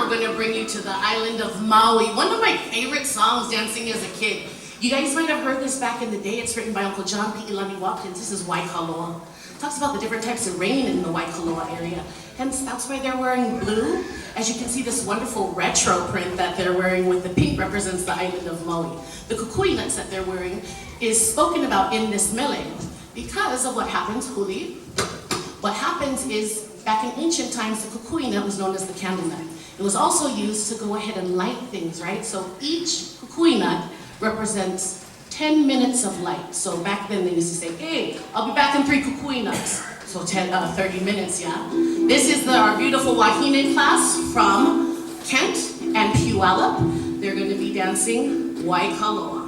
we're gonna bring you to the island of Maui. One of my favorite songs dancing as a kid. You guys might have heard this back in the day. It's written by Uncle John P. Ilani Watkins. This is Waikaloa. It talks about the different types of rain in the Waikaloa area. Hence, that's why they're wearing blue. As you can see, this wonderful retro print that they're wearing with the pink represents the island of Maui. The kukui nuts that they're wearing is spoken about in this mele because of what happens, huli. What happens is, back in ancient times, the kukui nut was known as the candle nut. It was also used to go ahead and light things, right? So each kukui nut represents 10 minutes of light. So back then they used to say, hey, I'll be back in 3 kukui nuts. So 30 minutes, yeah? This is our beautiful Wāhine class from Kent and Puyallup. They're gonna be dancing Waikaloa.